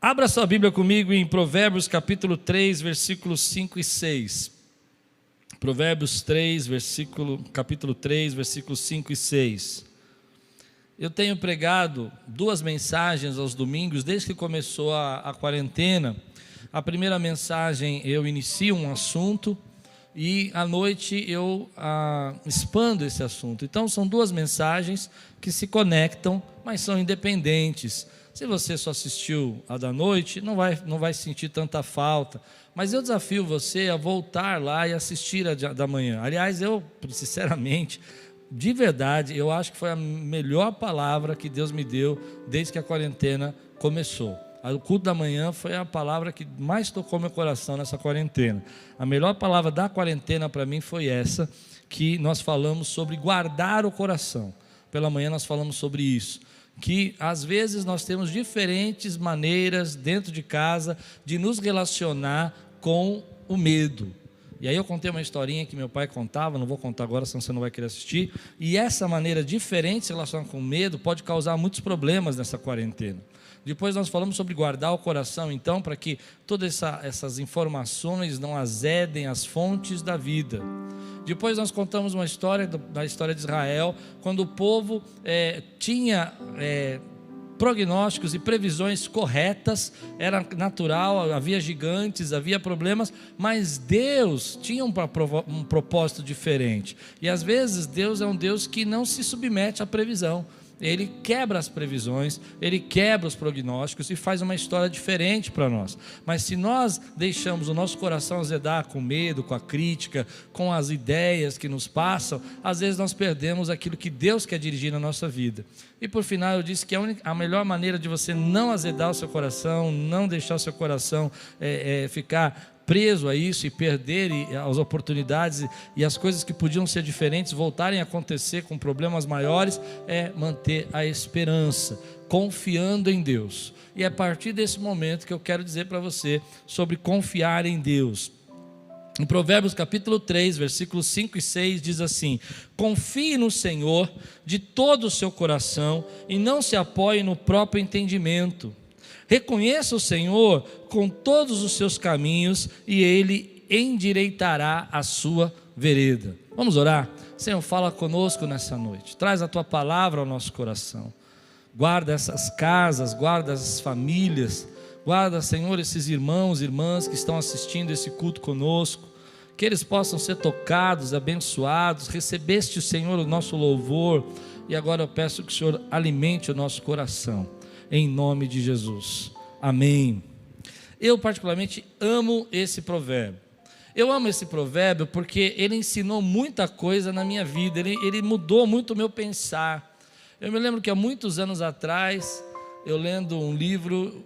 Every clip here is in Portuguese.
Abra sua Bíblia comigo em Provérbios capítulo 3, versículos 5 e 6. Provérbios 3, capítulo 3, versículos 5 e 6. Eu tenho pregado duas mensagens aos domingos desde que começou a quarentena. A primeira mensagem eu inicio um assunto e à noite eu expando esse assunto. Então são duas mensagens que se conectam, mas são independentes. Se você só assistiu a da noite, não vai sentir tanta falta. Mas eu desafio você a voltar lá e assistir a da manhã. Aliás, eu, sinceramente, de verdade, eu acho que foi a melhor palavra que Deus me deu desde que a quarentena começou. O culto da manhã foi a palavra que mais tocou meu coração nessa quarentena. A melhor palavra da quarentena para mim foi essa, que nós falamos sobre guardar o coração. Pela manhã nós falamos sobre isso. Que às vezes nós temos diferentes maneiras dentro de casa de nos relacionar com o medo. E aí eu contei uma historinha que meu pai contava, não vou contar agora, senão você não vai querer assistir. E essa maneira diferente de se relacionar com o medo pode causar muitos problemas nessa quarentena. Depois nós falamos sobre guardar o coração, então, para que todas essas informações não azedem as fontes da vida. Depois nós contamos uma história, da história de Israel, quando o povo tinha prognósticos e previsões corretas, era natural, havia gigantes, havia problemas, mas Deus tinha um propósito diferente. E às vezes Deus é um Deus que não se submete à previsão. Ele quebra as previsões, ele quebra os prognósticos e faz uma história diferente para nós. Mas se nós deixamos o nosso coração azedar com medo, com a crítica, com as ideias que nos passam, às vezes nós perdemos aquilo que Deus quer dirigir na nossa vida. E por final eu disse que a melhor maneira de você não azedar o seu coração, não deixar o seu coração ficar preso a isso e perder as oportunidades e as coisas que podiam ser diferentes voltarem a acontecer com problemas maiores, é manter a esperança, confiando em Deus. E é a partir desse momento que eu quero dizer para você sobre confiar em Deus. Em Provérbios capítulo 3, versículos 5 e 6 diz assim: confie no Senhor de todo o seu coração e não se apoie no próprio entendimento. Reconheça o Senhor com todos os seus caminhos e Ele endireitará a sua vereda. Vamos orar? Senhor, fala conosco nessa noite. Traz a Tua palavra ao nosso coração. Guarda essas casas, guarda essas famílias. Guarda, Senhor, esses irmãos e irmãs que estão assistindo esse culto conosco. Que eles possam ser tocados, abençoados. Recebeste, Senhor, o nosso louvor. E agora eu peço que o Senhor alimente o nosso coração. Em nome de Jesus, amém. Eu particularmente amo esse provérbio. Eu amo esse provérbio porque ele ensinou muita coisa na minha vida, ele mudou muito o meu pensar. Eu me lembro que há muitos anos atrás, eu lendo um livro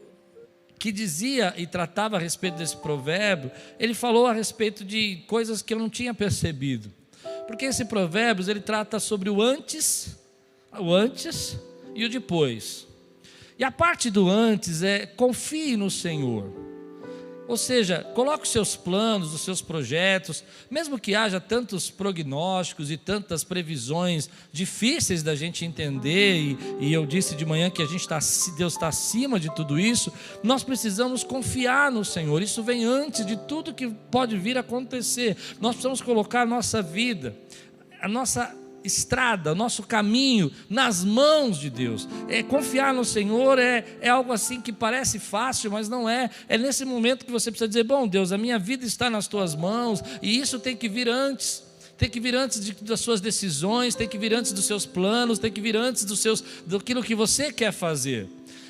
que dizia e tratava a respeito desse provérbio, ele falou a respeito de coisas que eu não tinha percebido. Porque esse provérbio, ele trata sobre o antes e o depois. E a parte do antes é confie no Senhor. Ou seja, coloque os seus planos, os seus projetos, mesmo que haja tantos prognósticos e tantas previsões difíceis da gente entender, e eu disse de manhã que Deus está acima de tudo isso, nós precisamos confiar no Senhor. Isso vem antes de tudo que pode vir a acontecer. Nós precisamos colocar a nossa vida, a nossa estrada, o nosso caminho nas mãos de Deus. Confiar no Senhor é algo assim que parece fácil, mas não é. É nesse momento que você precisa dizer: bom Deus, a minha vida está nas tuas mãos, e isso tem que vir antes. Tem que vir antes das suas decisões, tem que vir antes dos seus planos, tem que vir antes daquilo que você quer fazer.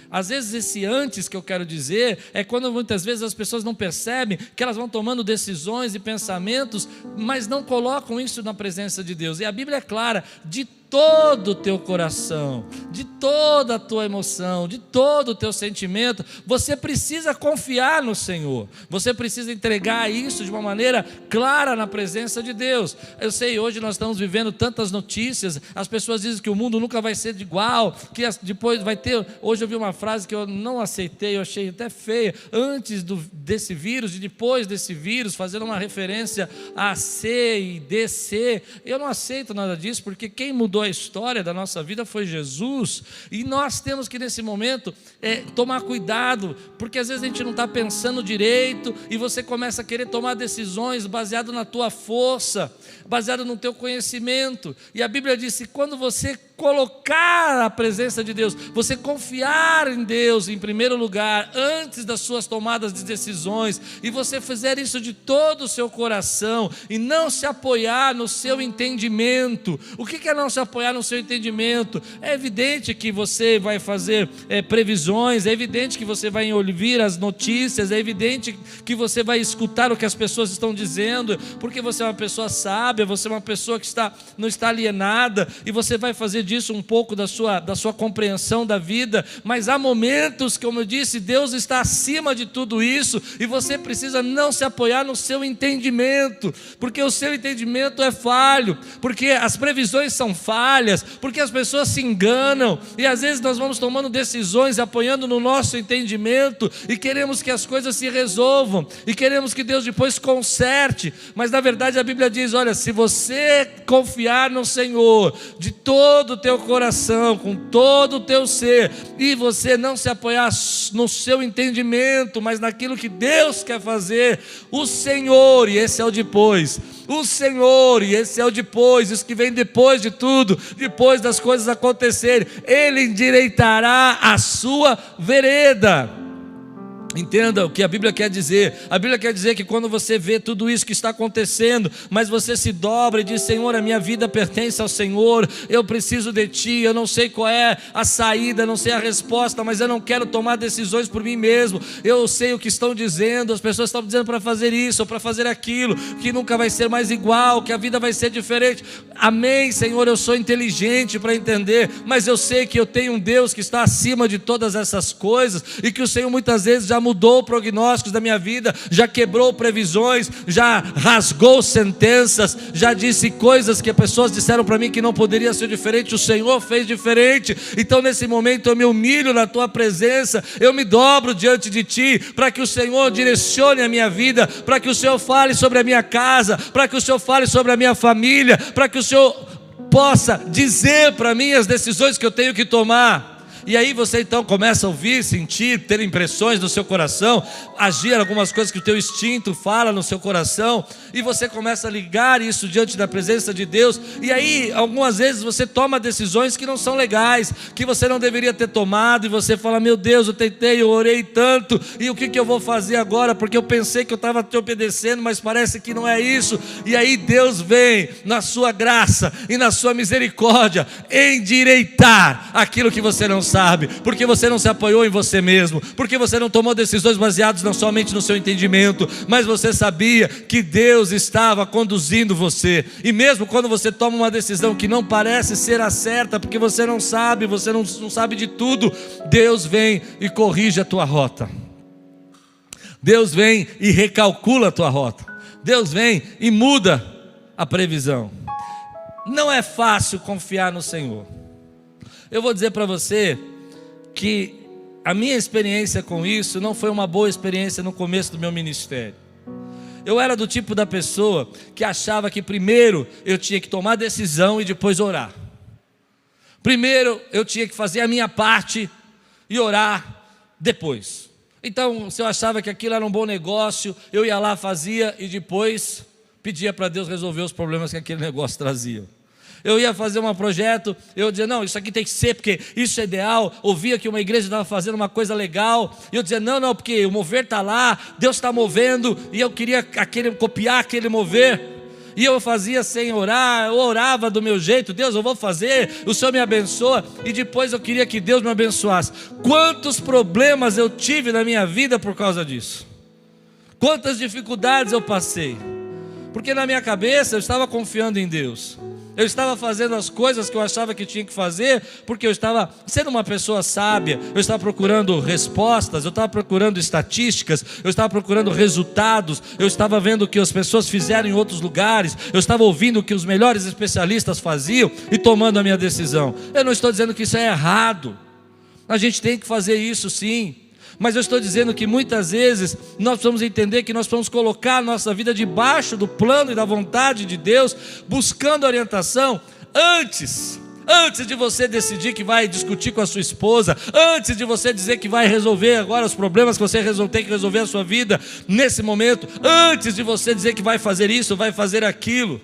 Às vezes esse antes que eu quero dizer é quando muitas vezes as pessoas não percebem que elas vão tomando decisões e pensamentos, mas não colocam isso na presença de Deus. E a Bíblia é clara: de todo o teu coração, de toda a tua emoção, de todo o teu sentimento, você precisa confiar no Senhor. Você precisa entregar isso de uma maneira clara na presença de Deus. Eu sei, hoje nós estamos vivendo tantas notícias, as pessoas dizem que o mundo nunca vai ser igual, que depois vai ter. Hoje eu vi uma frase que eu não aceitei, eu achei até feia: antes desse vírus e depois desse vírus, fazendo uma referência a C e DC. Eu não aceito nada disso, porque quem mudou a história da nossa vida foi Jesus. Jesus. E nós temos que nesse momento tomar cuidado, porque às vezes a gente não está pensando direito e você começa a querer tomar decisões baseado na tua força, baseado no teu conhecimento. E a Bíblia diz que quando você colocar a presença de Deus, você confiar em Deus em primeiro lugar, antes das suas tomadas de decisões, e você fizer isso de todo o seu coração, e não se apoiar no seu entendimento. O que é não se apoiar no seu entendimento? É evidente que você vai fazer previsões, é evidente que você vai ouvir as notícias, é evidente que você vai escutar o que as pessoas estão dizendo, porque você é uma pessoa sábia, você é uma pessoa que não está alienada, e você vai fazer disso um pouco da sua compreensão da vida. Mas há momentos, como eu disse, Deus está acima de tudo isso, e você precisa não se apoiar no seu entendimento, porque o seu entendimento é falho, porque as previsões são falhas, porque as pessoas se enganam, e às vezes nós vamos tomando decisões apoiando no nosso entendimento, e queremos que as coisas se resolvam, e queremos que Deus depois conserte, mas na verdade a Bíblia diz: olha, se você confiar no Senhor de todo o teu coração, com todo o teu ser, e você não se apoiar no seu entendimento, mas naquilo que Deus quer fazer, o Senhor, e esse é o depois, o Senhor, e esse é o depois, isso que vem depois de tudo, depois das coisas acontecerem, Ele endireitará a sua vereda. Entenda o que a Bíblia quer dizer. A Bíblia quer dizer que quando você vê tudo isso que está acontecendo, mas você se dobra e diz: Senhor, a minha vida pertence ao Senhor, eu preciso de Ti, eu não sei qual é a saída, não sei a resposta, mas eu não quero tomar decisões por mim mesmo. Eu sei o que estão dizendo, as pessoas estão dizendo para fazer isso ou para fazer aquilo, que nunca vai ser mais igual, que a vida vai ser diferente. Amém, Senhor, eu sou inteligente para entender, mas eu sei que eu tenho um Deus que está acima de todas essas coisas, e que o Senhor muitas vezes já mudou prognósticos da minha vida, já quebrou previsões, já rasgou sentenças, já disse coisas que as pessoas disseram para mim que não poderia ser diferente. O Senhor fez diferente. Então nesse momento eu me humilho na Tua presença, eu me dobro diante de Ti, para que o Senhor direcione a minha vida, para que o Senhor fale sobre a minha casa, para que o Senhor fale sobre a minha família, para que o Senhor possa dizer para mim as decisões que eu tenho que tomar. E aí você então começa a ouvir, sentir, ter impressões no seu coração, agir algumas coisas que o teu instinto fala no seu coração, e você começa a ligar isso diante da presença de Deus. E aí algumas vezes você toma decisões que não são legais, que você não deveria ter tomado, e você fala: meu Deus, eu tentei, eu orei tanto, e o que eu vou fazer agora? Porque eu pensei que eu estava te obedecendo, mas parece que não é isso. E aí Deus vem na sua graça e na sua misericórdia endireitar aquilo que você não sabe, porque você não se apoiou em você mesmo, porque você não tomou decisões baseadas não somente no seu entendimento, mas você sabia que Deus estava conduzindo você. E mesmo quando você toma uma decisão que não parece ser a certa, porque você não sabe, você não sabe de tudo, Deus vem e corrige a tua rota. Deus vem e recalcula a tua rota. Deus vem e muda a previsão. Não é fácil confiar no Senhor. Eu vou dizer para você que a minha experiência com isso não foi uma boa experiência no começo do meu ministério. Eu era do tipo da pessoa que achava que primeiro eu tinha que tomar decisão e depois orar. Primeiro eu tinha que fazer a minha parte e orar depois. Então, se eu achava que aquilo era um bom negócio, eu ia lá, fazia e depois pedia para Deus resolver os problemas que aquele negócio trazia. Eu ia fazer um projeto, eu dizia: não, isso aqui tem que ser, porque isso é ideal. Ouvia que uma igreja estava fazendo uma coisa legal, e eu dizia: não, porque o mover está lá, Deus está movendo, e eu queria copiar aquele mover. E eu fazia sem orar, eu orava do meu jeito: Deus, eu vou fazer, o Senhor me abençoa. E depois eu queria que Deus me abençoasse. Quantos problemas eu tive na minha vida por causa disso? Quantas dificuldades eu passei? Porque na minha cabeça eu estava confiando em Deus, eu estava fazendo as coisas que eu achava que tinha que fazer, porque eu estava sendo uma pessoa sábia, eu estava procurando respostas, eu estava procurando estatísticas, eu estava procurando resultados, eu estava vendo o que as pessoas fizeram em outros lugares, eu estava ouvindo o que os melhores especialistas faziam e tomando a minha decisão. Eu não estou dizendo que isso é errado, a gente tem que fazer isso sim, mas eu estou dizendo que muitas vezes nós precisamos entender que nós precisamos colocar a nossa vida debaixo do plano e da vontade de Deus, buscando orientação antes antes de você decidir que vai discutir com a sua esposa, antes de você dizer que vai resolver agora os problemas que você tem que resolver a sua vida nesse momento, antes de você dizer que vai fazer isso, vai fazer aquilo.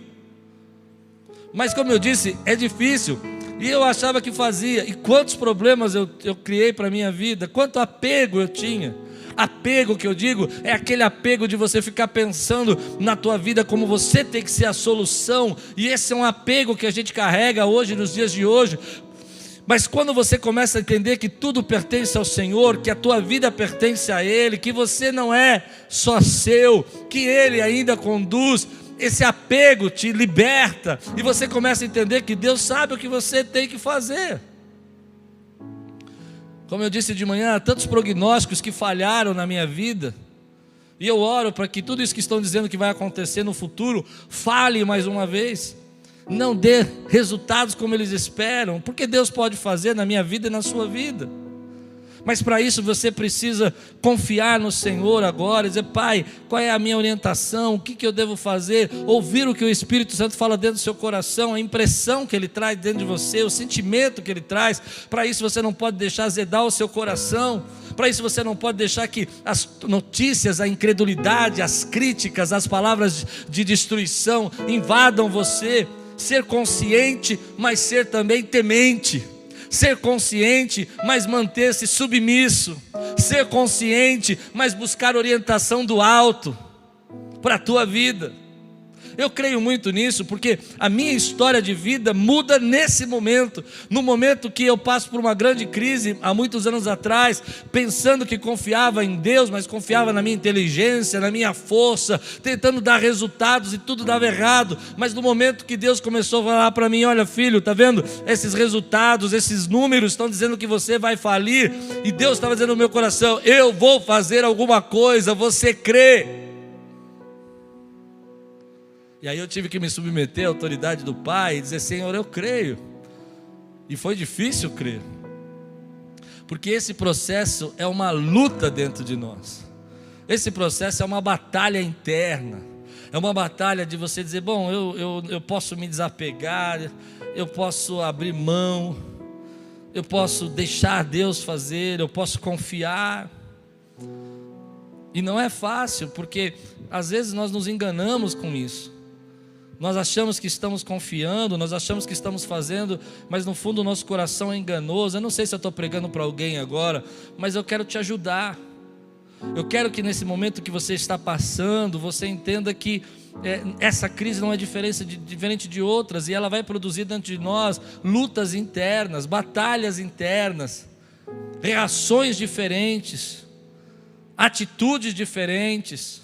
Mas como eu disse, é difícil. E eu achava que fazia. E quantos problemas eu criei para a minha vida, quanto apego eu tinha. Apego que eu digo é aquele apego de você ficar pensando na tua vida como você tem que ser a solução. E esse é um apego que a gente carrega hoje, nos dias de hoje. Mas quando você começa a entender que tudo pertence ao Senhor, que a tua vida pertence a Ele, que você não é só seu, que Ele ainda conduz, esse apego te liberta e você começa a entender que Deus sabe o que você tem que fazer. Como eu disse de manhã, tantos prognósticos que falharam na minha vida, e eu oro para que tudo isso que estão dizendo que vai acontecer no futuro fale mais uma vez, não dê resultados como eles esperam, porque Deus pode fazer na minha vida e na sua vida. Mas para isso você precisa confiar no Senhor agora, dizer: Pai, qual é a minha orientação, o que eu devo fazer, ouvir o que o Espírito Santo fala dentro do seu coração, a impressão que Ele traz dentro de você, o sentimento que Ele traz. Para isso você não pode deixar azedar o seu coração, para isso você não pode deixar que as notícias, a incredulidade, as críticas, as palavras de destruição invadam você. Ser consciente, mas ser também temente. Ser consciente, mas manter-se submisso. Ser consciente, mas buscar orientação do alto para a tua vida. Eu creio muito nisso, porque a minha história de vida muda nesse momento. No momento que eu passo por uma grande crise, há muitos anos atrás, pensando que confiava em Deus, mas confiava na minha inteligência, na minha força, tentando dar resultados e tudo dava errado. Mas no momento que Deus começou a falar para mim: olha filho, está vendo? Esses resultados, esses números estão dizendo que você vai falir. E Deus estava dizendo no meu coração: eu vou fazer alguma coisa, você crê? E aí eu tive que me submeter à autoridade do Pai e dizer: Senhor, eu creio. E foi difícil crer, porque esse processo é uma luta dentro de nós. Esse processo é uma batalha interna. É uma batalha de você dizer: bom, eu posso me desapegar, eu posso abrir mão, eu posso deixar Deus fazer, eu posso confiar. E não é fácil, porque às vezes nós nos enganamos com isso. Nós achamos que estamos confiando, nós achamos que estamos fazendo, mas no fundo o nosso coração é enganoso. Eu não sei se eu estou pregando para alguém agora, mas eu quero te ajudar. Eu quero que nesse momento que você está passando, você entenda que essa crise não é diferente de outras, e ela vai produzir dentro de nós lutas internas, batalhas internas, reações diferentes, atitudes diferentes.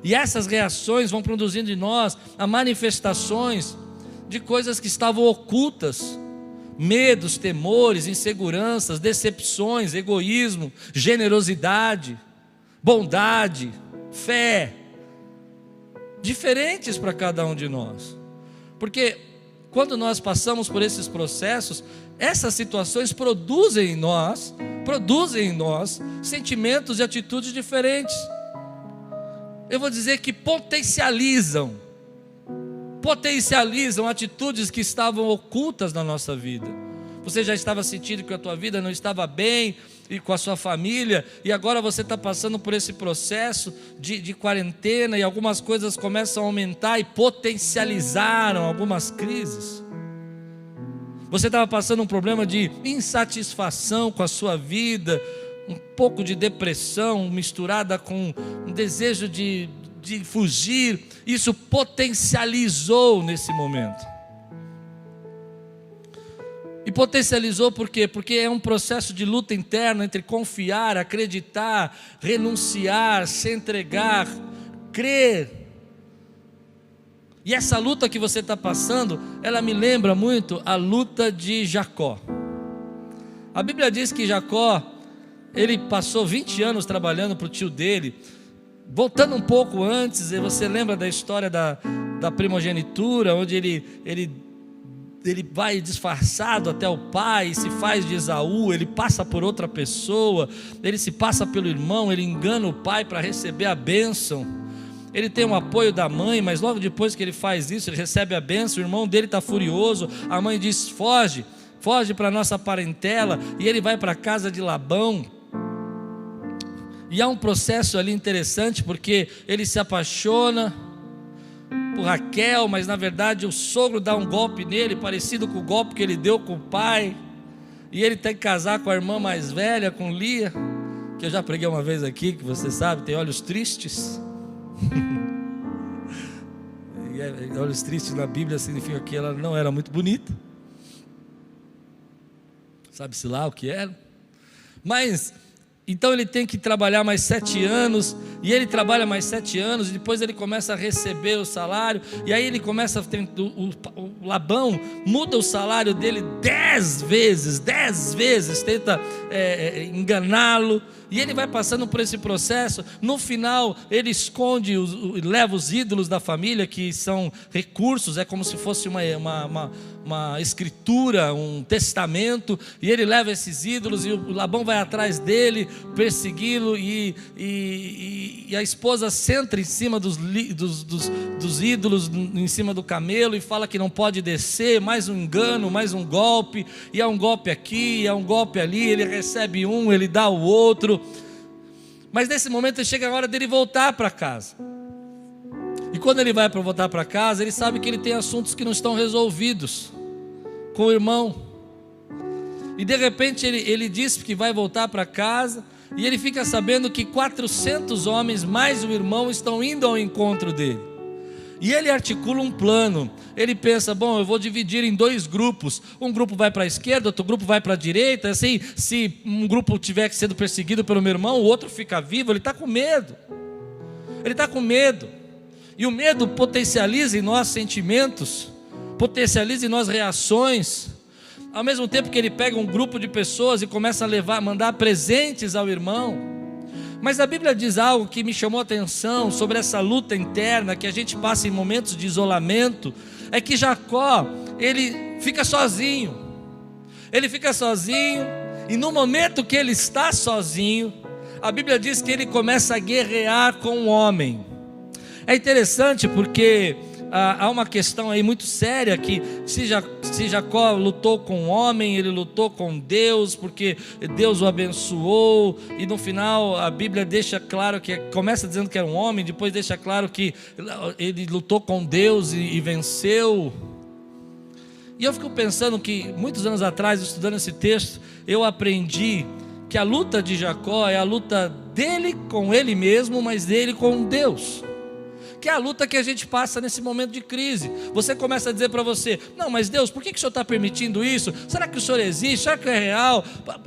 E essas reações vão produzindo em nós as manifestações de coisas que estavam ocultas: medos, temores, inseguranças, decepções, egoísmo, generosidade, bondade, fé, diferentes para cada um de nós. Porque quando nós passamos por esses processos, essas situações produzem em nós sentimentos e atitudes diferentes. Eu vou dizer que potencializam atitudes que estavam ocultas na nossa vida. Você já estava sentindo que a tua vida não estava bem, e com a sua família, e agora você está passando por esse processo de quarentena, e algumas coisas começam a aumentar e potencializaram algumas crises. Você estava passando um problema de insatisfação com a sua vida, um pouco de depressão misturada com um desejo de fugir. Isso potencializou nesse momento. E potencializou por quê? Porque é um processo de luta interna entre confiar, acreditar, renunciar, se entregar, crer. E essa luta que você está passando, ela me lembra muito a luta de Jacó. A Bíblia diz que Jacó, ele passou 20 anos trabalhando para o tio dele. Voltando um pouco antes, você lembra da história da primogenitura, onde ele vai disfarçado até o pai, se faz de Esaú, ele passa por outra pessoa, ele se passa pelo irmão, ele engana o pai para receber a bênção. ele tem o apoio da mãe, mas logo depois que ele faz isso, ele recebe a bênção, o irmão dele está furioso, a mãe diz: foge para a nossa parentela, e ele vai para a casa de Labão. E há um processo ali interessante, porque ele se apaixona por Raquel, mas na verdade o sogro dá um golpe nele, parecido com o golpe que ele deu com o pai, e ele tem que casar com a irmã mais velha, com Lia, que eu já preguei uma vez aqui, que você sabe, tem olhos tristes. E olhos tristes na Bíblia significa que ela não era muito bonita, sabe-se lá o que era, mas então ele tem que trabalhar mais 7 anos, e ele trabalha mais 7 anos, e depois ele começa a receber o salário, e aí ele começa a ter, o Labão muda o salário dele 10 vezes, tenta enganá-lo, e ele vai passando por esse processo. No final ele esconde, leva os ídolos da família, que são recursos, é como se fosse uma escritura, um testamento, e ele leva esses ídolos, e o Labão vai atrás dele, persegui-lo, e a esposa senta em cima dos ídolos, em cima do camelo, e fala que não pode descer. Mais um engano, mais um golpe, e há um golpe aqui, e há um golpe ali, ele recebe um, ele dá o outro, mas nesse momento chega a hora dele voltar para casa. E quando ele vai para voltar para casa, ele sabe que ele tem assuntos que não estão resolvidos com o irmão, e de repente ele diz que vai voltar para casa, e ele fica sabendo que 400 homens mais o irmão estão indo ao encontro dele, e ele articula um plano. Ele pensa: bom, eu vou dividir em 2 grupos, um grupo vai para a esquerda, outro grupo vai para a direita, assim, se um grupo tiver sendo perseguido pelo meu irmão, o outro fica vivo. Ele está com medo, e o medo potencializa em nós sentimentos, potencializa em nós reações, ao mesmo tempo que ele pega um grupo de pessoas e começa a mandar presentes ao irmão. Mas a Bíblia diz algo que me chamou a atenção sobre essa luta interna que a gente passa em momentos de isolamento, é que Jacó, ele fica sozinho, e no momento que ele está sozinho, a Bíblia diz que ele começa a guerrear com o homem. É interessante porque há uma questão aí muito séria, que se Jacó lutou com o homem, ele lutou com Deus, porque Deus o abençoou, e no final a Bíblia deixa claro que, começa dizendo que era um homem, depois deixa claro que ele lutou com Deus e venceu. E eu fico pensando que muitos anos atrás, estudando esse texto, eu aprendi que a luta de Jacó é a luta dele com ele mesmo, mas dele com Deus, que é a luta que a gente passa nesse momento de crise. Você começa a dizer para você: não, mas Deus, por que o Senhor está permitindo isso? Será que o Senhor existe? Será que é real?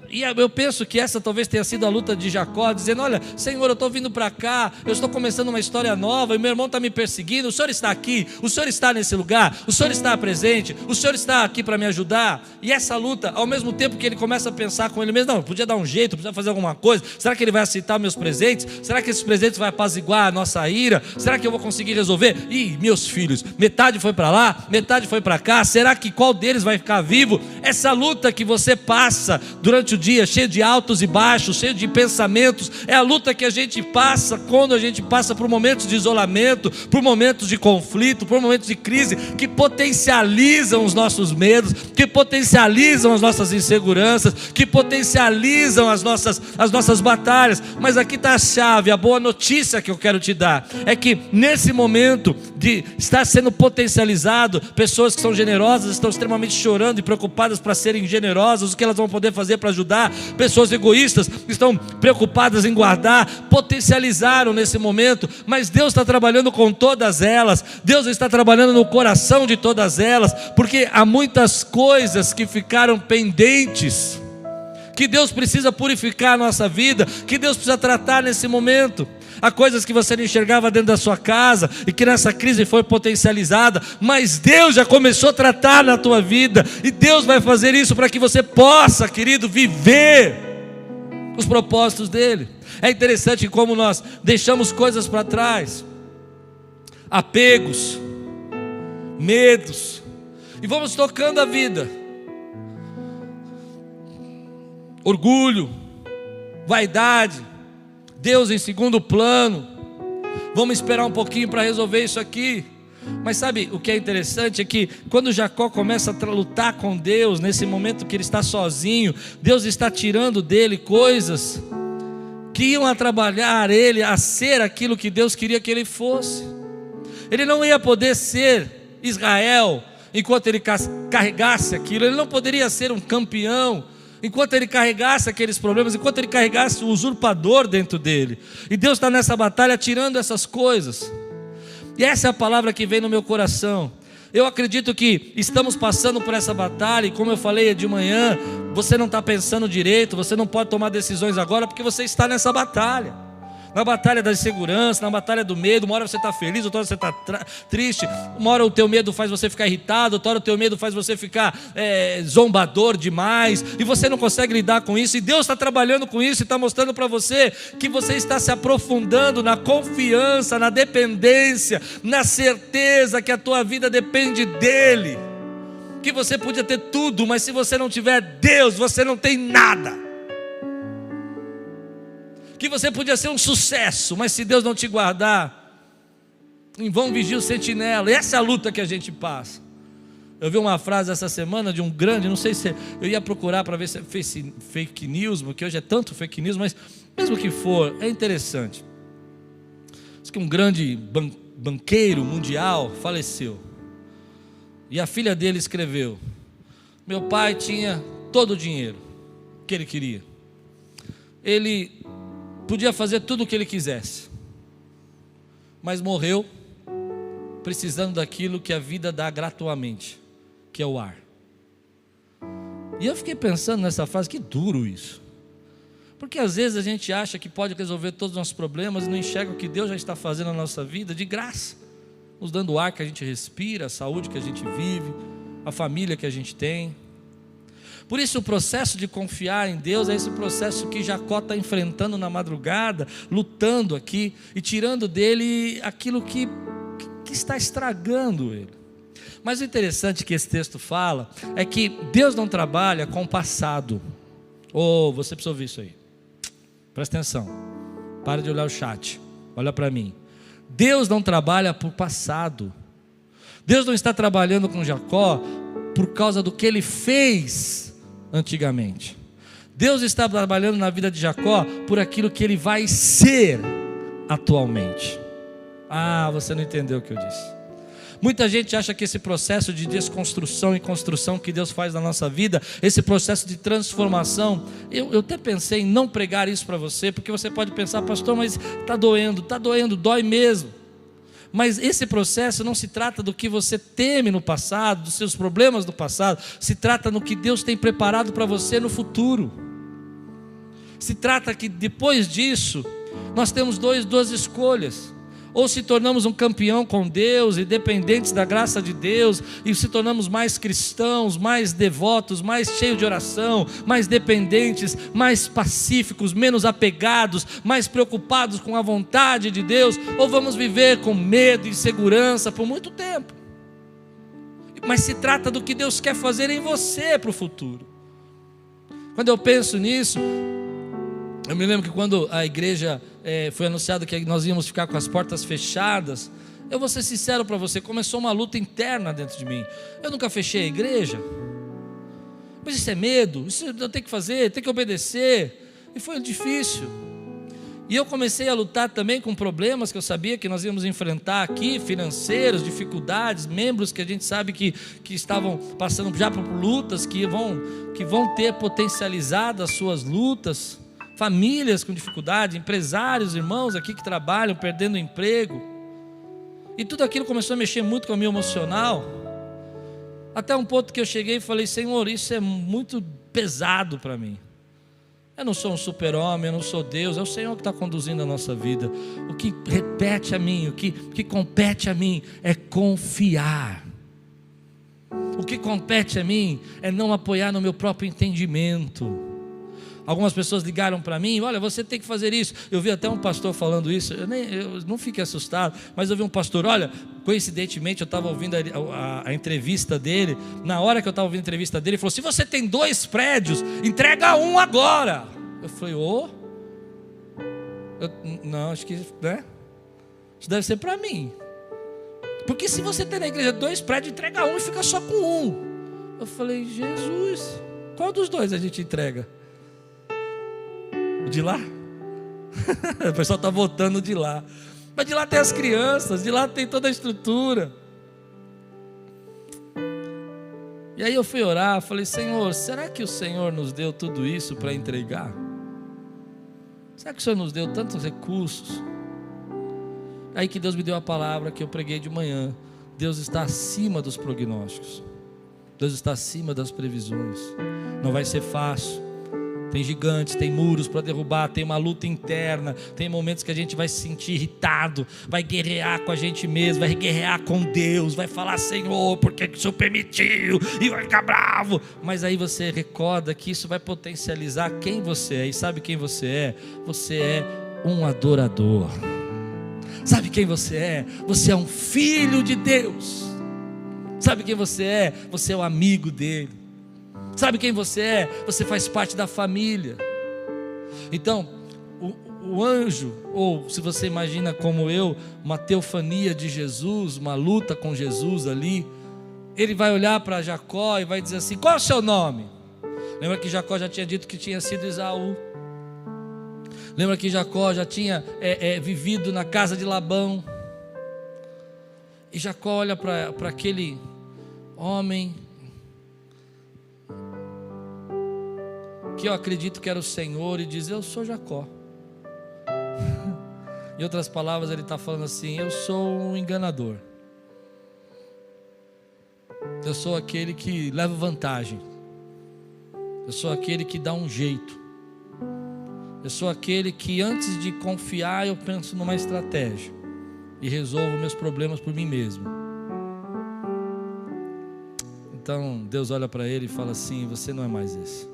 E eu penso que essa talvez tenha sido a luta de Jacó, dizendo: olha, Senhor, eu estou vindo para cá, eu estou começando uma história nova, e meu irmão está me perseguindo, o Senhor está aqui, o Senhor está nesse lugar, o Senhor está presente, o Senhor está aqui para me ajudar. E essa luta, ao mesmo tempo que ele começa a pensar com ele mesmo: não, podia dar um jeito, podia fazer alguma coisa, será que ele vai aceitar meus presentes? Será que esses presentes vão apaziguar a nossa ira? Será que eu vou conseguir resolver? Ih, meus filhos, metade foi para lá, metade foi para cá, será que qual deles vai ficar vivo? Essa luta que você passa durante o dia, cheio de altos e baixos, cheio de pensamentos, é a luta que a gente passa quando a gente passa por momentos de isolamento, por momentos de conflito, por momentos de crise, que potencializam os nossos medos, que potencializam as nossas inseguranças, que potencializam as nossas batalhas. Mas aqui está a chave, a boa notícia que eu quero te dar, é que nesse momento de estar sendo potencializado, pessoas que são generosas estão extremamente chorando e preocupadas para serem generosas, o que elas vão poder fazer para ajudar. Pessoas egoístas estão preocupadas em guardar, potencializaram nesse momento, mas Deus está trabalhando com todas elas, Deus está trabalhando no coração de todas elas, porque há muitas coisas que ficaram pendentes, que Deus precisa purificar a nossa vida, que Deus precisa tratar nesse momento. Há coisas que você não enxergava dentro da sua casa e que nessa crise foi potencializada, mas Deus já começou a tratar na tua vida, e Deus vai fazer isso para que você possa, querido, viver os propósitos dele. É interessante como nós deixamos coisas para trás, apegos, medos, e vamos tocando a vida. Orgulho, vaidade, Deus em segundo plano, Vamos esperar um pouquinho para resolver isso aqui. Mas sabe o que é interessante? É que quando Jacó começa a lutar com Deus, nesse momento que ele está sozinho, Deus está tirando dele coisas que iam a trabalhar ele a ser aquilo que Deus queria que ele fosse. Ele não ia poder ser Israel enquanto ele carregasse aquilo. Ele não poderia ser um campeão enquanto ele carregasse aqueles problemas, enquanto ele carregasse o usurpador dentro dele. E Deus está nessa batalha tirando essas coisas. E essa é a palavra que vem no meu coração. Eu acredito que estamos passando por essa batalha, e como eu falei de manhã, você não está pensando direito, você não pode tomar decisões agora, porque você está nessa batalha. Na batalha da insegurança, na batalha do medo. Uma hora você está feliz, outra hora você está triste. Uma hora o teu medo faz você ficar irritado, outra hora o teu medo faz você ficar zombador demais, e você não consegue lidar com isso. E Deus está trabalhando com isso e está mostrando para você que você está se aprofundando na confiança, na dependência, na certeza que a tua vida depende dEle. Que você podia ter tudo, mas se você não tiver Deus, você não tem nada. Que você podia ser um sucesso, mas se Deus não te guardar, em vão vigia o sentinela. E essa é a luta que a gente passa. Eu vi uma frase essa semana de um grande, não sei se eu ia procurar para ver se é fake news, porque hoje é tanto fake news, mas mesmo que for, é interessante. Diz que um grande banqueiro mundial faleceu, e a filha dele escreveu: meu pai tinha todo o dinheiro que ele queria, ele podia fazer tudo o que ele quisesse, mas morreu precisando daquilo que a vida dá gratuitamente, que é o ar. E eu fiquei pensando nessa frase, que duro isso. Porque às vezes a gente acha que pode resolver todos os nossos problemas e não enxerga o que Deus já está fazendo na nossa vida de graça, nos dando o ar que a gente respira, a saúde que a gente vive, a família que a gente tem. Por isso o processo de confiar em Deus é esse processo que Jacó está enfrentando na madrugada, lutando aqui e tirando dele aquilo que está estragando ele. Mas o interessante que esse texto fala é que Deus não trabalha com o passado. Oh, você precisa ouvir isso aí. Presta atenção. Para de olhar o chat. Olha para mim. Deus não trabalha por passado. Deus não está trabalhando com Jacó por causa do que ele fez antigamente. Deus está trabalhando na vida de Jacó por aquilo que ele vai ser atualmente. Ah, você não entendeu o que eu disse. Muita gente acha que esse processo de desconstrução e construção que Deus faz na nossa vida, esse processo de transformação, eu até pensei em não pregar isso para você, porque você pode pensar: pastor, mas está doendo, dói mesmo. Mas esse processo não se trata do que você teme no passado, dos seus problemas do passado. Se trata no que Deus tem preparado para você no futuro. Se trata que depois disso, nós temos duas escolhas. Ou se tornamos um campeão com Deus e dependentes da graça de Deus, e se tornamos mais cristãos, mais devotos, mais cheios de oração, mais dependentes, mais pacíficos, menos apegados, mais preocupados com a vontade de Deus, ou vamos viver com medo e insegurança por muito tempo. Mas se trata do que Deus quer fazer em você para o futuro. Quando eu penso nisso, eu me lembro que quando a igreja foi anunciado que nós íamos ficar com as portas fechadas, eu vou ser sincero para você, começou uma luta interna dentro de mim. Eu nunca fechei a igreja, mas isso é medo, isso eu tenho que fazer, tenho que obedecer, e foi difícil. E eu comecei a lutar também com problemas que eu sabia que nós íamos enfrentar aqui, financeiros, dificuldades, membros que a gente sabe que estavam passando já por lutas, que vão ter potencializado as suas lutas, famílias com dificuldade, empresários, irmãos aqui que trabalham, perdendo o emprego, e tudo aquilo começou a mexer muito com o meu emocional, até um ponto que eu cheguei e falei: Senhor, isso é muito pesado para mim. Eu não sou um super-homem, eu não sou Deus, é o Senhor que está conduzindo a nossa vida. O que repete a mim, o que compete a mim é confiar. O que compete a mim é não apoiar no meu próprio entendimento. Algumas pessoas ligaram para mim: olha, você tem que fazer isso. Eu vi até um pastor falando isso, eu não fiquei assustado, mas eu vi um pastor, olha, coincidentemente eu estava ouvindo a entrevista dele. Na hora que eu estava ouvindo a entrevista dele, ele falou: se você tem 2 prédios, entrega um agora. Eu falei: não, acho que, né? Isso deve ser para mim. Porque se você tem na igreja 2 prédios, entrega um e fica só com um. Eu falei, Jesus, qual dos 2 a gente entrega? O de lá? O pessoal está votando de lá. Mas de lá tem as crianças, de lá tem toda a estrutura. E aí eu fui orar, falei, Senhor, será que o Senhor nos deu tudo isso para entregar? Será que o Senhor nos deu tantos recursos? Aí que Deus me deu a palavra que eu preguei de manhã. Deus está acima dos prognósticos. Deus está acima das previsões. Não vai ser fácil. Tem gigantes, tem muros para derrubar, tem uma luta interna, tem momentos que a gente vai se sentir irritado, vai guerrear com a gente mesmo, vai guerrear com Deus, vai falar, Senhor, por que o Senhor permitiu? E vai ficar bravo. Mas aí você recorda que isso vai potencializar quem você é. E sabe quem você é? Você é um adorador. Sabe quem você é? Você é um filho de Deus. Sabe quem você é? Você é o amigo dele. Sabe quem você é? Você faz parte da família. Então, o anjo, ou se você imagina como eu, uma teofania de Jesus, uma luta com Jesus ali, ele vai olhar para Jacó e vai dizer assim, qual é o seu nome? Lembra que Jacó já tinha dito que tinha sido Esaú. Lembra que Jacó já tinha vivido na casa de Labão. E Jacó olha para aquele homem, que eu acredito que era o Senhor, e diz, eu sou Jacó. Em outras palavras, ele está falando assim, eu sou um enganador. Eu sou aquele que leva vantagem. Eu sou aquele que dá um jeito. Eu sou aquele que antes de confiar, eu penso numa estratégia e resolvo meus problemas por mim mesmo. Então Deus olha para ele e fala assim, você não é mais esse.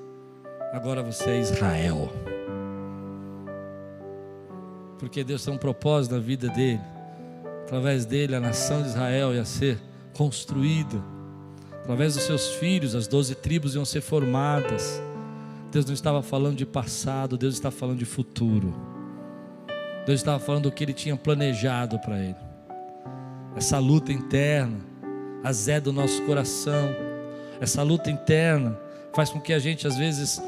Agora você é Israel. Porque Deus tem um propósito na vida dele. Através dele a nação de Israel ia ser construída. Através dos seus filhos as 12 tribos iam ser formadas. Deus não estava falando de passado, Deus está falando de futuro. Deus estava falando do que ele tinha planejado para ele. Essa luta interna azeda o nosso coração. Essa luta interna faz com que a gente às vezes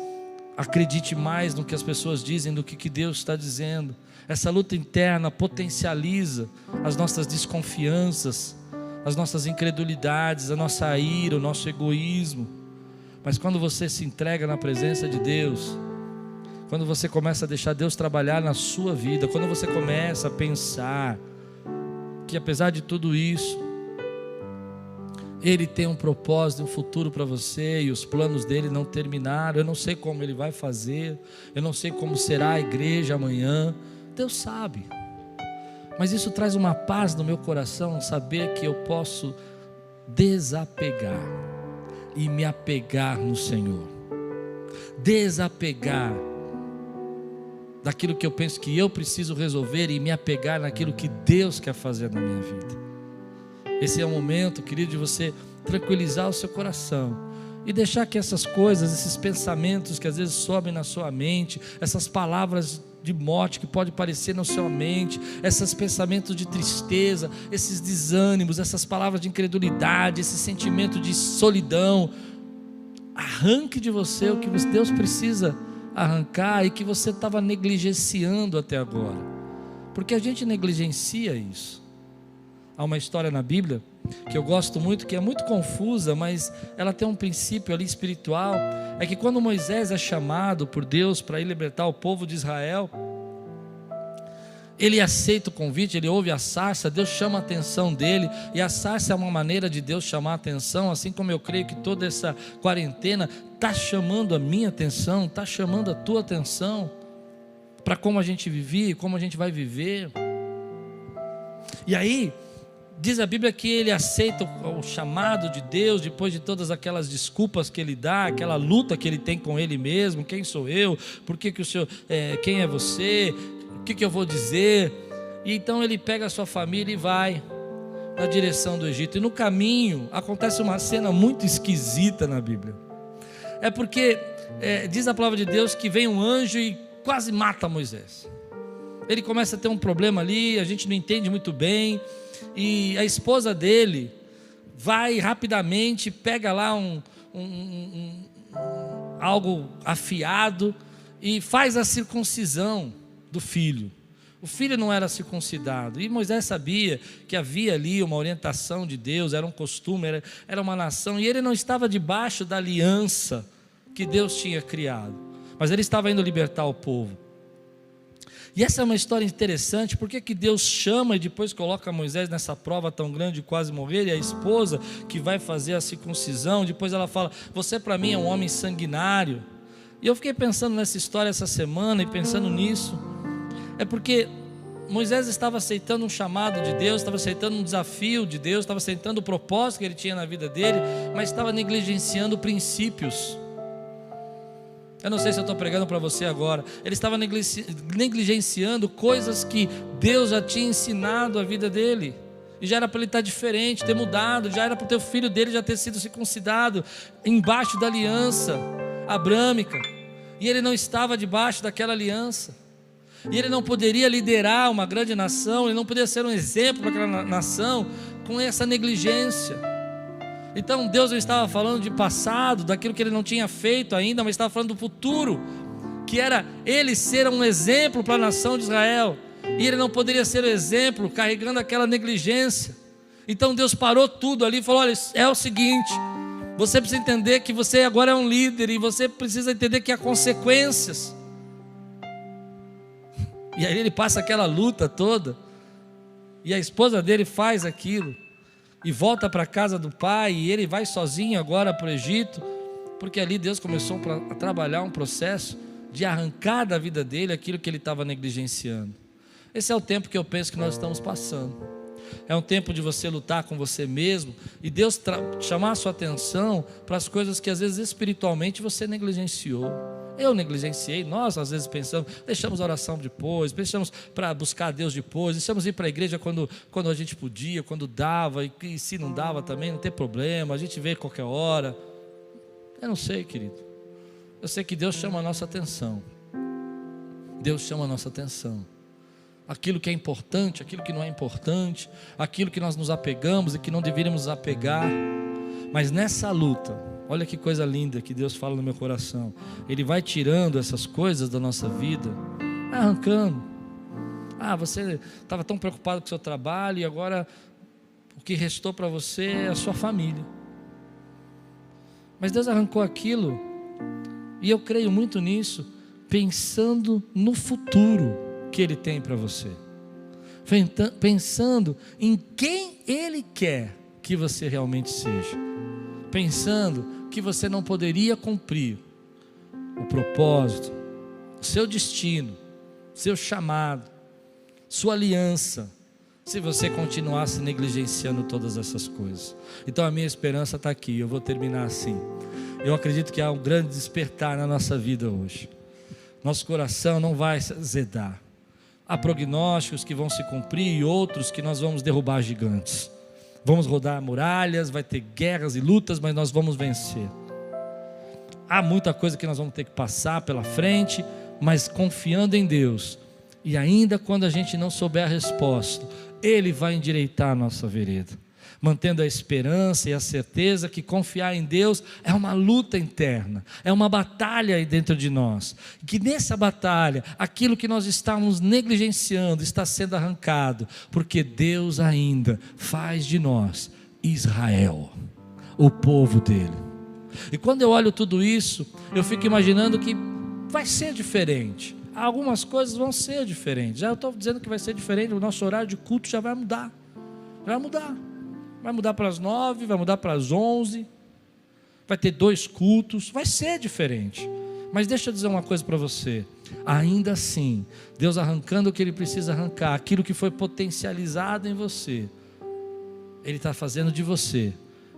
acredite mais no que as pessoas dizem do que Deus está dizendo. Essa luta interna potencializa as nossas desconfianças, as nossas incredulidades, a nossa ira, o nosso egoísmo. Mas quando você se entrega na presença de Deus, quando você começa a deixar Deus trabalhar na sua vida, quando você começa a pensar que apesar de tudo isso, Ele tem um propósito, um futuro para você, e os planos dele não terminaram. Eu não sei como ele vai fazer, eu não sei como será a igreja amanhã, Deus sabe. Mas isso traz uma paz no meu coração, saber que eu posso desapegar e me apegar no Senhor. Desapegar daquilo que eu penso que eu preciso resolver e me apegar naquilo que Deus quer fazer na minha vida. Esse é o momento, querido, de você tranquilizar o seu coração e deixar que essas coisas, esses pensamentos que às vezes sobem na sua mente, essas palavras de morte que pode aparecer na sua mente, esses pensamentos de tristeza, esses desânimos, essas palavras de incredulidade, esse sentimento de solidão, arranque de você o que Deus precisa arrancar e que você estava negligenciando até agora, porque a gente negligencia isso. Há uma história na Bíblia que eu gosto muito, que é muito confusa, mas ela tem um princípio ali espiritual. É que quando Moisés é chamado por Deus para ir libertar o povo de Israel, ele aceita o convite, ele ouve a sarça, Deus chama a atenção dele, e a sarça é uma maneira de Deus chamar a atenção, assim como eu creio que toda essa quarentena está chamando a minha atenção, está chamando a tua atenção, para como a gente vivia e como a gente vai viver. E aí, diz a Bíblia que ele aceita o chamado de Deus, depois de todas aquelas desculpas que ele dá, aquela luta que ele tem com ele mesmo, quem sou eu, por que o Senhor, quem é você, o que eu vou dizer, e então ele pega a sua família e vai na direção do Egito, e no caminho acontece uma cena muito esquisita na Bíblia, é porque diz a palavra de Deus que vem um anjo e quase mata Moisés. Ele começa a ter um problema ali, a gente não entende muito bem, e a esposa dele vai rapidamente, pega lá algo afiado e faz a circuncisão do filho. O filho não era circuncidado, e Moisés sabia que havia ali uma orientação de Deus, era um costume, era uma nação, e ele não estava debaixo da aliança que Deus tinha criado, mas ele estava indo libertar o povo. E essa é uma história interessante, porque que Deus chama e depois coloca Moisés nessa prova tão grande de quase morrer, e a esposa que vai fazer a circuncisão, depois ela fala, você para mim é um homem sanguinário. E eu fiquei pensando nessa história essa semana, e pensando nisso, é porque Moisés estava aceitando um chamado de Deus, estava aceitando um desafio de Deus, estava aceitando o propósito que ele tinha na vida dele, mas estava negligenciando princípios. Eu não sei se eu estou pregando para você agora. Ele estava negligenciando coisas que Deus já tinha ensinado a vida dele, e já era para ele estar diferente, ter mudado, já era para o teu filho dele já ter sido circuncidado embaixo da aliança abrâmica, e ele não estava debaixo daquela aliança, e ele não poderia liderar uma grande nação, ele não poderia ser um exemplo para aquela nação com essa negligência. Então Deus não estava falando de passado, daquilo que ele não tinha feito ainda, mas estava falando do futuro, que era ele ser um exemplo para a nação de Israel, e ele não poderia ser um exemplo carregando aquela negligência. Então Deus parou tudo ali e falou, olha, é o seguinte, você precisa entender que você agora é um líder, e você precisa entender que há consequências. E aí ele passa aquela luta toda, e a esposa dele faz aquilo, e volta para a casa do pai, e ele vai sozinho agora para o Egito, porque ali Deus começou a trabalhar um processo de arrancar da vida dele aquilo que ele estava negligenciando. Esse é o tempo que eu penso que nós estamos passando. É um tempo de você lutar com você mesmo, e Deus chamar a sua atenção para as coisas que às vezes espiritualmente você negligenciou. Eu negligenciei, nós às vezes pensamos, deixamos a oração depois, deixamos para buscar Deus depois, deixamos ir para a igreja quando a gente podia, quando dava, e se não dava também, não tem problema, a gente vê qualquer hora. Eu não sei, querido. Eu sei que Deus chama a nossa atenção. Deus chama a nossa atenção. Aquilo que é importante, aquilo que não é importante, aquilo que nós nos apegamos e que não deveríamos nos apegar. Mas nessa luta, olha que coisa linda que Deus fala no meu coração. Ele vai tirando essas coisas da nossa vida, arrancando. Você estava tão preocupado com o seu trabalho, e agora o que restou para você é a sua família. Mas Deus arrancou aquilo, e eu creio muito nisso, pensando no futuro que Ele tem para você, pensando em quem Ele quer que você realmente seja, pensando que você não poderia cumprir o propósito, o seu destino, seu chamado, sua aliança, se você continuasse negligenciando todas essas coisas. Então a minha esperança está aqui, eu vou terminar assim. Eu acredito que há um grande despertar na nossa vida hoje. Nosso coração não vai se azedar. Há prognósticos que vão se cumprir, e outros que nós vamos derrubar gigantes. Vamos rodar muralhas, vai ter guerras e lutas, mas nós vamos vencer. Há muita coisa que nós vamos ter que passar pela frente, mas confiando em Deus. E ainda quando a gente não souber a resposta, Ele vai endireitar a nossa vereda, mantendo a esperança e a certeza que confiar em Deus é uma luta interna, é uma batalha aí dentro de nós, que nessa batalha, aquilo que nós estamos negligenciando está sendo arrancado, porque Deus ainda faz de nós Israel, o povo dele. E quando eu olho tudo isso, eu fico imaginando que vai ser diferente. Algumas coisas vão ser diferentes. Já eu estou dizendo que vai ser diferente, o nosso horário de culto já vai mudar. Vai mudar para as 9, vai mudar para as 11, vai ter 2 cultos, vai ser diferente. Mas deixa eu dizer uma coisa para você, ainda assim, Deus arrancando o que Ele precisa arrancar, aquilo que foi potencializado em você, Ele está fazendo de você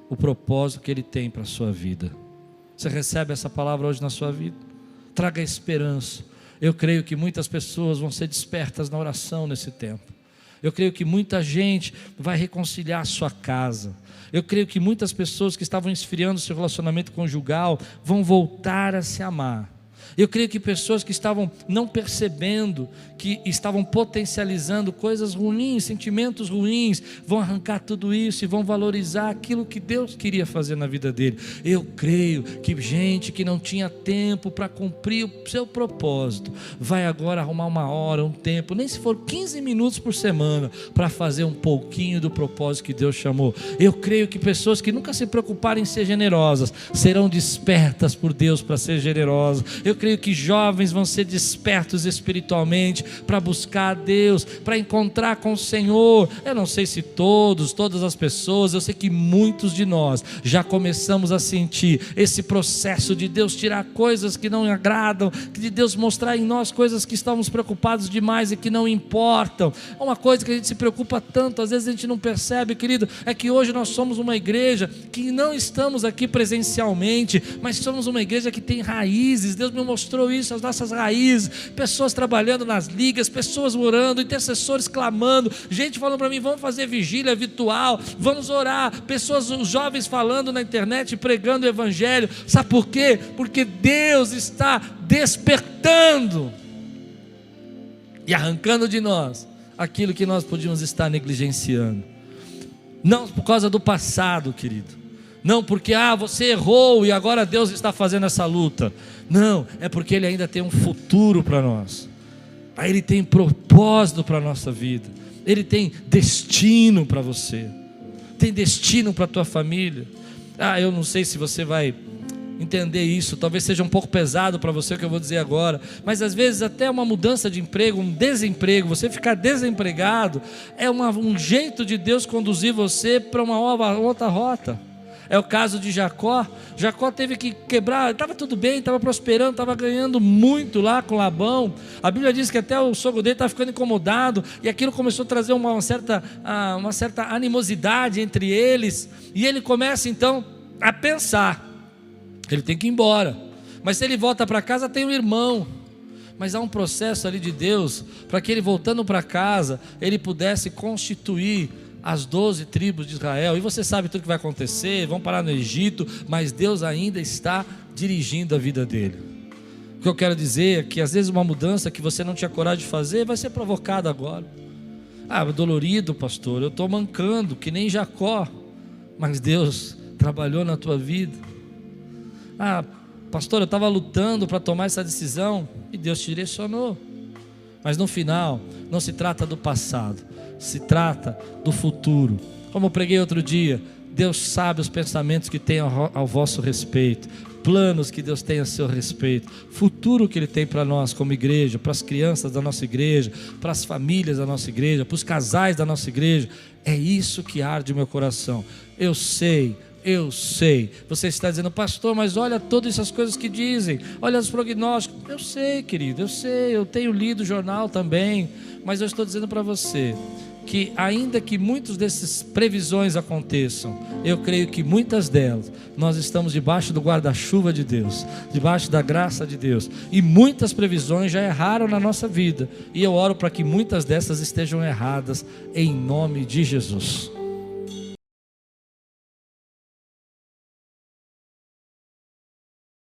o propósito que Ele tem para a sua vida. Você recebe essa palavra hoje na sua vida? Traga esperança. Eu creio que muitas pessoas vão ser despertas na oração nesse tempo. Eu creio que muita gente vai reconciliar a sua casa. Eu creio que muitas pessoas que estavam esfriando seu relacionamento conjugal vão voltar a se amar. Eu creio que pessoas que estavam não percebendo, que estavam potencializando coisas ruins, sentimentos ruins, vão arrancar tudo isso e vão valorizar aquilo que Deus queria fazer na vida dele. Eu creio que gente que não tinha tempo para cumprir o seu propósito, vai agora arrumar uma hora, um tempo, nem se for 15 minutos por semana, para fazer um pouquinho do propósito que Deus chamou. Eu creio que pessoas que nunca se preocuparem em ser generosas, serão despertas por Deus para ser generosas. Eu creio que jovens vão ser despertos espiritualmente para buscar a Deus, para encontrar com o Senhor. Eu não sei se todas as pessoas, eu sei que muitos de nós já começamos a sentir esse processo de Deus tirar coisas que não agradam, de Deus mostrar em nós coisas que estamos preocupados demais e que não importam. Uma coisa que a gente se preocupa tanto, às vezes a gente não percebe, querido, é que hoje nós somos uma igreja que não estamos aqui presencialmente, mas somos uma igreja que tem raízes. Deus me mostrou isso, as nossas raízes, pessoas trabalhando nas ligas, pessoas orando, intercessores clamando, gente falando para mim, vamos fazer vigília virtual, vamos orar, pessoas, os jovens falando na internet, pregando o evangelho. Sabe por quê? Porque Deus está despertando e arrancando de nós aquilo que nós podíamos estar negligenciando. Não por causa do passado, querido, não porque você errou e agora Deus está fazendo essa luta. Não, é porque Ele ainda tem um futuro para nós. Ele tem propósito para a nossa vida. Ele tem destino para você. Tem destino para a tua família. Eu não sei se você vai entender isso. Talvez seja um pouco pesado para você o que eu vou dizer agora. Mas às vezes até uma mudança de emprego, um desemprego, você ficar desempregado, é um jeito de Deus conduzir você para uma outra rota. É o caso de Jacó. Jacó teve que quebrar, estava tudo bem, estava prosperando, estava ganhando muito lá com Labão. A Bíblia diz que até o sogro dele estava ficando incomodado, e aquilo começou a trazer uma certa animosidade entre eles, e ele começa então a pensar, ele tem que ir embora, mas se ele volta para casa tem um irmão. Mas há um processo ali de Deus, para que ele voltando para casa, ele pudesse constituir as 12 tribos de Israel. E você sabe tudo que vai acontecer, vão parar no Egito, mas Deus ainda está dirigindo a vida dele. O que eu quero dizer é que às vezes uma mudança que você não tinha coragem de fazer vai ser provocada agora. Dolorido, pastor, eu estou mancando que nem Jacó, mas Deus trabalhou na tua vida. Pastor, eu estava lutando para tomar essa decisão e Deus te direcionou. Mas no final, não se trata do passado, se trata do futuro. Como eu preguei outro dia, Deus sabe os pensamentos que tem ao vosso respeito, planos que Deus tem a seu respeito, futuro que Ele tem para nós como igreja, para as crianças da nossa igreja, para as famílias da nossa igreja, para os casais da nossa igreja. É isso que arde o meu coração. Eu sei, você está dizendo, pastor, mas olha todas essas coisas que dizem, olha os prognósticos. Eu sei, querido, eu tenho lido o jornal também, mas eu estou dizendo para você que ainda que muitas dessas previsões aconteçam, eu creio que muitas delas, nós estamos debaixo do guarda-chuva de Deus, debaixo da graça de Deus, e muitas previsões já erraram na nossa vida, e eu oro para que muitas dessas estejam erradas, em nome de Jesus.